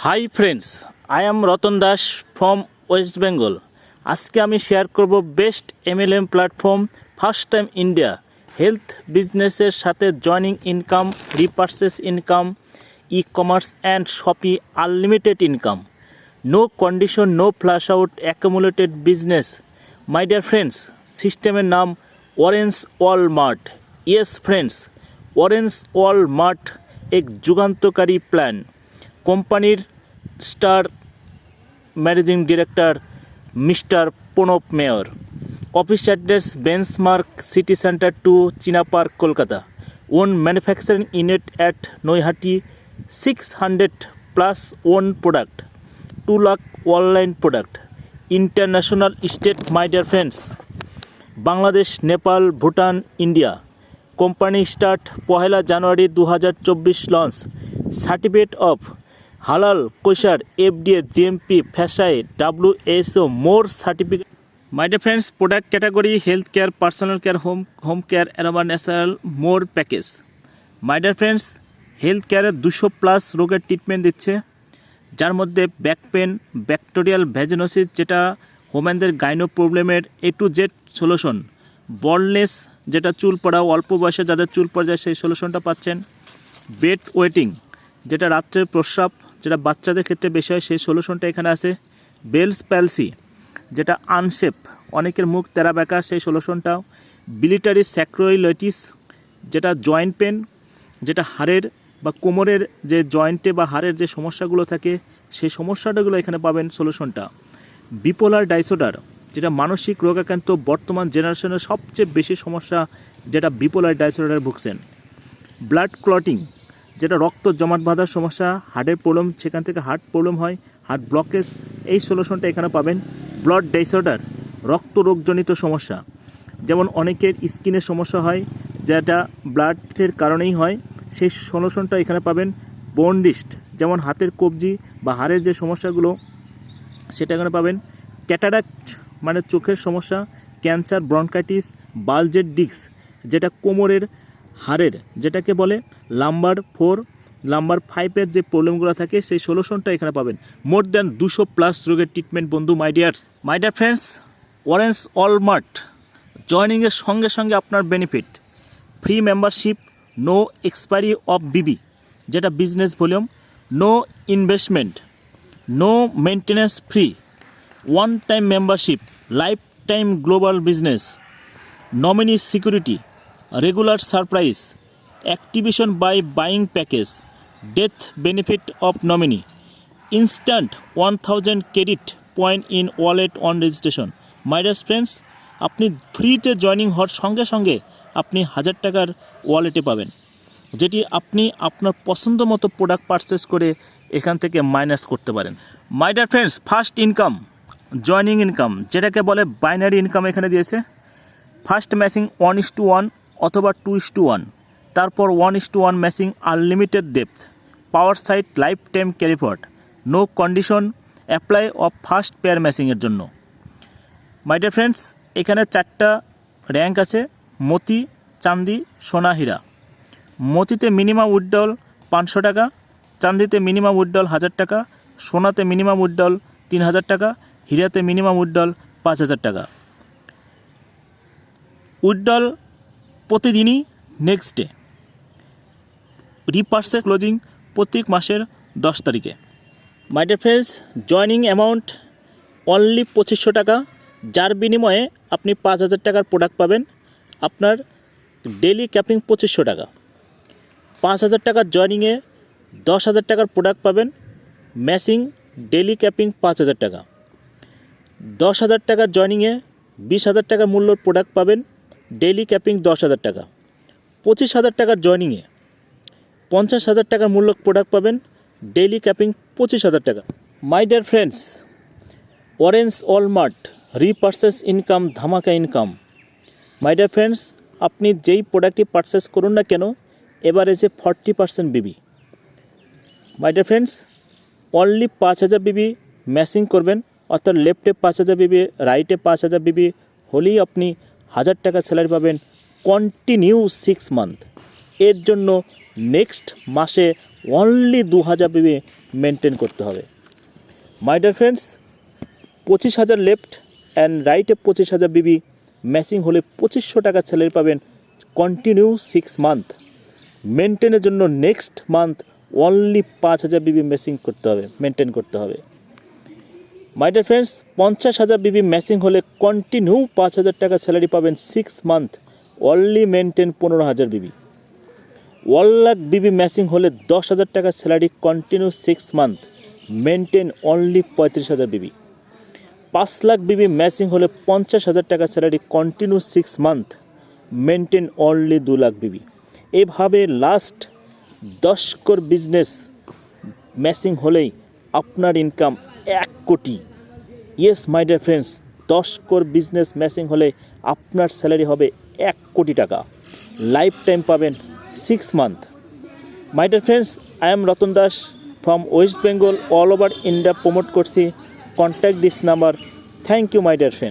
High friends, I am Ratan Das from West Bengal. আজকে আমি share করব best MLM platform first time India health বিজনেসের সাথে joining income, repurchase income, e commerce and shoppy unlimited income, no condition, no flush out, accumulated business. My dear friends, সিস্টেমের নাম Orange Walmart. Yes friends, Orange Walmart এক যুগান্তকারী plan. কোম্পানির star managing director mister Pranab Mayer. Office address Benchmark City Centre two Chinar Park, Kolkata. On manufacturing unit at Naihati. 600+ own product, 2 lakh online product. International state my dear friends, Bangladesh, Nepal, Bhutan, India. Company start 1 January 2024। Launch certificate of halal, kosher, FDA, GMP, FSSAI, WHO, more certificate. My dear friends, product category health care, personal care, home care, aroma natural, more package. My dear friends, health কেয়ারের 200+ রোগের treatment দিচ্ছে, যার মধ্যে back pain, bacterial vaginosis, যেটা হোম্যানদের gynae প্রবলেমের A to Z solution. Boldness, যেটা চুল পড়া, অল্প বয়সে যাদের চুল পড়ে যায় সেই সলিউশনটা পাচ্ছেন। বেড ওয়েটিং, যেটা রাত্রের প্রস্রাব, যেটা বাচ্চাদের ক্ষেত্রে বেশি হয়, সেই সলিউশনটা এখানে আছে। বেলস প্যালসি, যেটা আনশেপ, অনেকের মুখ তেরা বেঁকা, সেই সলিউশনটাও। বিলিটারি স্যাক্রোইলাইটিস, যেটা জয়েন্ট পেন, যেটা হাড়ের বা কোমরের যে জয়েন্টে বা হাড়ের যে সমস্যাগুলো থাকে সেই সমস্যাটাগুলো এখানে পাবেন সলিউশনটা। বিপোলার ডাইসঅর্ডার, যেটা মানসিক রোগাক্রান্ত বর্তমান জেনারেশনের সবচেয়ে বেশি সমস্যা, যেটা বিপোলার ডাইসঅর্ডারে ভুগছেন। ব্লাড ক্লটিং, যেটা রক্ত জমাট বাঁধার সমস্যা, হার্টের প্রবলেম, সেখান থেকে হার্ট প্রবলেম হয়, হার্ট ব্লকেজ, এই সলিউশনটা এখানে পাবেন। ব্লাড ডিসঅর্ডার, রক্ত রোগজনিত সমস্যা, যেমন অনেকের স্কিনের সমস্যা হয়, যেটা ব্লাডের কারণেই হয়, সেই সলিউশনটা এখানে পাবেন। বন্ডিস্ট, যেমন হাতের কবজি বা হাড়ের যে সমস্যাগুলো সেটা এখানে পাবেন। ক্যাটারাক্ট, মানে চোখের সমস্যা, ক্যান্সার, ব্রনকাইটিস, বালজের ডিস্ক, যেটা কোমরের হাড়ের, যেটাকে বলে লাম্বার 4, লাম্বার 5-এর যে প্রবলেমগুলো থাকে সেই সলিউশনটা এখানে পাবেন। মোর দ্যান 200+ রোগের ট্রিটমেন্ট বন্ধু। My dear friends, Orange Walmart জয়নিংয়ের সঙ্গে সঙ্গে আপনার benefit, free membership, no expiry of BB, যেটা business volume, no investment, no maintenance, free, one time membership, lifetime global business, nominee security, regular surprise, activation by buying package, death benefit of nominee, instant 1000 credit point in wallet on registration. My dear friends, আপনি ফ্রিতে joining হওয়ার সঙ্গে সঙ্গে আপনি 1000 টাকার ওয়ালেটে পাবেন, যেটি আপনি আপনার পছন্দ মতো প্রোডাক্ট পারচেস করে এখান থেকে মাইনাস করতে পারেন। মাই dear friends, first income, joining income, যেটাকে বলে বাইনারি ইনকাম এখানে দিয়েছে। ফার্স্ট ম্যাচিং 1:1 অথবা 2:1, তারপর 1:1 matching unlimited depth, power side, lifetime carry forward, no condition, apply of first pair ম্যাচিংয়ের জন্য। মাই ডিয়ার ফ্রেন্ডস, এখানে 4টা র্যাঙ্ক আছে: মতি, চান্দি, সোনা, হীরা। মতিতে মিনিমাম উইথড্রল 500 টাকা, চান্দিতে মিনিমাম উইথড্রল 1000 টাকা, সোনাতে মিনিমাম উইথড্রল 3000 টাকা, হীরাতে মিনিমাম উইথড্রল 5000 টাকা। উইথড্রল প্রতিদিনই, নেক্সট ডে। রিপার্সেস ক্লোজিং প্রত্যেক মাসের 10 তারিখে। মাই dear friends, joining amount only 2500 টাকা, যার বিনিময়ে আপনি 5000 টাকার প্রোডাক্ট পাবেন। আপনার ডেলি ক্যাপিং 2500 টাকা। 5000 টাকার জয়নিংয়ে 10,000 টাকার প্রোডাক্ট পাবেন। ম্যাচিং ডেলি ক্যাপিং 5000 টাকা। 10,000 টাকার জয়নিংয়ে 20,000 টাকার মূল্যর প্রোডাক্ট পাবেন, ডেলি ক্যাপিং 10,000 টাকা। 25,000 টাকার জয়নিংয়ে 50,000 টাকার মূল্যর প্রোডাক্ট পাবেন, ডেলি ক্যাপিং 25,000 টাকা। My dear friends, Orange Walmart repurchase income, ধামাকা ইনকাম। মাই ডিয়ার ফ্রেন্ডস, আপনি যেই প্রোডাক্টটি পারচেস করুন না কেন, এভারেজে 40% BB। My dear friends, only 5000 BB matching করবেন, অর্থাৎ লেফটে 5000 BB, রাইটে 5000 BB হলেই আপনি 1000 টাকা স্যালারি পাবেন কন্টিনিউ 6 মান্থ। এর জন্য নেক্সট মাসে অনলি 2000 BB মেনটেন করতে হবে। My dear friends, 25,000 left and রাইটে 25,000 বিবি ম্যাচিং হলে 2500 টাকা স্যালারি পাবেন কন্টিনিউ 6 মান্থ। মেনটেনের জন্য নেক্সট মান্থ অনলি 5,000 বিবি ম্যাচিং করতে হবে, মেনটেন করতে হবে। My dear friends, 50,000 Bibi matching হলে কন্টিনিউ 5,000 টাকা স্যালারি পাবেন 6 মান্থ, অনলি মেনটেন 15,000 বিবি। 1 লাখ বিবি ম্যাচিং হলে 10,000 টাকা salary continue 6 month, maintain only 35,000 বিবি। 5 লাখ বিবি ম্যাচিং হলে 50,000 টাকা salary continue 6 month, maintain only 2 lakh বিবি। এভাবে লাস্ট 10 কোর বিজনেস ম্যাচিং হলেই আপনার ইনকাম 1 কোটি। Yes my dear friends, 10 core business matching হলে আপনার স্যালারি হবে 1 কোটি টাকা, লাইফ টাইম পাবেন 6 month. My dear friends, I am Ratan Das from West Bengal, all over India promote করছি। Contact this number. Thank you my dear friend.